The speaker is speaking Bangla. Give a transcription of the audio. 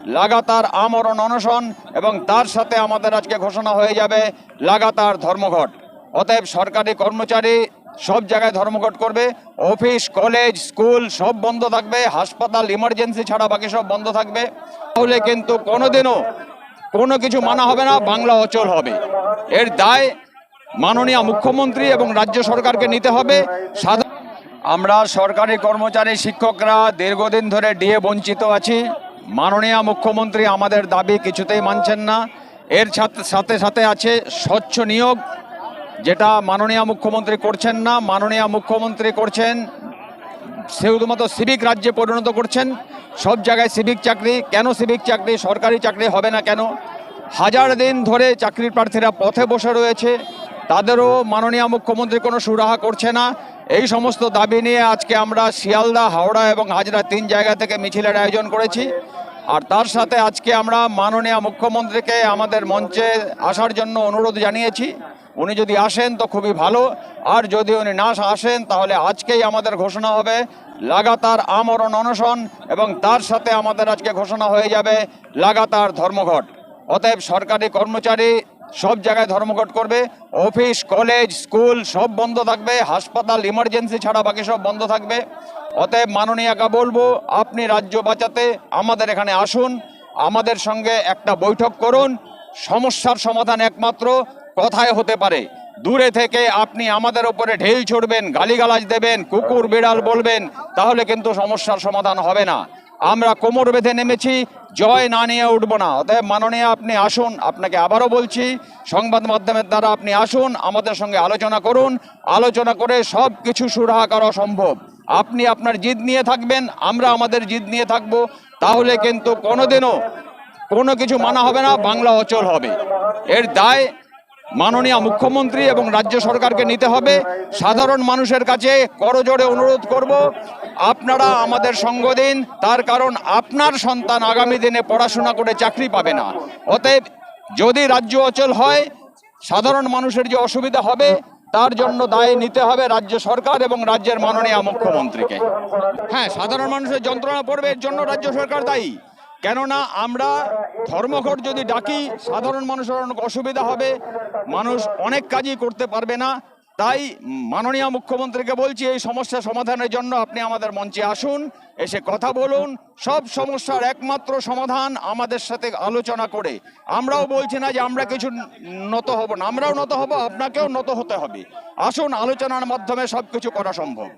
লাগাতার আমরণ অনশন এবং তার সাথে আমাদের আজকে ঘোষণা হয়ে যাবে লাগাতার ধর্মঘট। অতএব সরকারি কর্মচারী সব জায়গায় ধর্মঘট করবে, অফিস কলেজ স্কুল সব বন্ধ থাকবে, হাসপাতাল ইমার্জেন্সি ছাড়া বাকি সব বন্ধ থাকবে। তাহলে কিন্তু কোনোদিনও কোনো কিছু মানা হবে না, বাংলা অচল হবে। এর দায় মাননীয় মুখ্যমন্ত্রী এবং রাজ্য সরকারকে নিতে হবে। আমরা সরকারি কর্মচারী শিক্ষকরা দীর্ঘদিন ধরে ডিএ বঞ্চিত আছি। মাননীয় মুখ্যমন্ত্রী আমাদের দাবি কিছুতেই মানছেন না। এর সাথে সাথে আছে স্বচ্ছ নিয়োগ, যেটা মাননীয় মুখ্যমন্ত্রী করছেন না। মাননীয় মুখ্যমন্ত্রী করছেন শুধুমাত্র সিভিক রাজ্যে পরিণত করছেন। সব জায়গায় সিভিক চাকরি। কেন সিভিক চাকরি? সরকারি চাকরি হবে না কেন? হাজার দিন ধরে চাকরির প্রার্থীরা পথে বসে রয়েছে, তাদেরও মাননীয় মুখ্যমন্ত্রী কোনো সুরাহা করছে না। এই সমস্ত দাবি নিয়ে আজকে আমরা শিয়ালদা, হাওড়া এবং হাজরা 3 জায়গা থেকে মিছিলের আয়োজন করেছি। আর তার সাথে আজকে আমরা মাননীয় মুখ্যমন্ত্রীকে আমাদের মঞ্চে আসার জন্য অনুরোধ জানিয়েছি। উনি যদি আসেন তো খুবই ভালো, আর যদি উনি না আসেন তাহলে আজকেই আমাদের ঘোষণা হবে লাগাতার আমরণ অনশন এবং তার সাথে আমাদের আজকে ঘোষণা হয়ে যাবে লাগাতার ধর্মঘট। অতএব সরকারি কর্মচারী সব জায়গায় ধর্মঘট করবে, অফিস কলেজ স্কুল সব বন্ধ থাকবে, হাসপাতাল ইমার্জেন্সি ছাড়া বাকি সব বন্ধ থাকবে। অতএব মাননীয়কে বলবো, আপনি রাজ্য বাঁচাতে আমাদের এখানে আসুন, আমাদের সঙ্গে একটা বৈঠক করুন। সমস্যার সমাধান একমাত্র কথায় হতে পারে। দূরে থেকে আপনি আমাদের উপরে ঢেল ছুড়বেন, গালিগালাজ দেবেন, কুকুর বিড়াল বলবেন, তাহলে কিন্তু সমস্যার সমাধান হবে না। আমরা কোমর বেঁধে নেমেছি, জয় না নিয়ে উঠবো না। অতএব মাননীয় আপনি আসুন, আপনাকে আবারও বলছি, সংবাদ মাধ্যমের দ্বারা আপনি আসুন, আমাদের সঙ্গে আলোচনা করুন। আলোচনা করে সব কিছু সুরাহা করা সম্ভব। আপনি আপনার জিদ নিয়ে থাকবেন, আমরা আমাদের জিদ নিয়ে থাকবো। তাহলে কিন্তু কোনোদিনও কোনো কিছু মানা হবে না, বাংলা অচল হবে। এর দায় মাননীয় মুখ্যমন্ত্রী এবং রাজ্য সরকারকে নিতে হবে। সাধারণ মানুষের কাছে করজোড়ে অনুরোধ করব, আপনারা আমাদের সঙ্গ দিন। তার কারণ আপনার সন্তান আগামী দিনে পড়াশোনা করে চাকরি পাবে না। অতএব যদি রাজ্য অচল হয়, সাধারণ মানুষের যে অসুবিধা হবে তার জন্য দায় নিতে হবে রাজ্য সরকার এবং রাজ্যের মাননীয় মুখ্যমন্ত্রীকে। হ্যাঁ, সাধারণ মানুষের যন্ত্রণা পড়বে, এর জন্য রাজ্য সরকার দায়ী। কেননা আমরা ধর্মঘট যদি ডাকি, সাধারণ মানুষের অনেক অসুবিধা হবে, মানুষ অনেক কাজই করতে পারবে না। তাই মাননীয় মুখ্যমন্ত্রীকে বলছি, এই সমস্যা সমাধানের জন্য আপনি আমাদের মঞ্চে আসুন, এসে কথা বলুন। সব সমস্যার একমাত্র সমাধান আমাদের সাথে আলোচনা করে। আমরাও বলছি না যে আমরা কিছু নত হব না, আমরাও নত হব, আপনাকেও নত হতে হবে। আসুন, আলোচনার মাধ্যমে সব কিছু করা সম্ভব।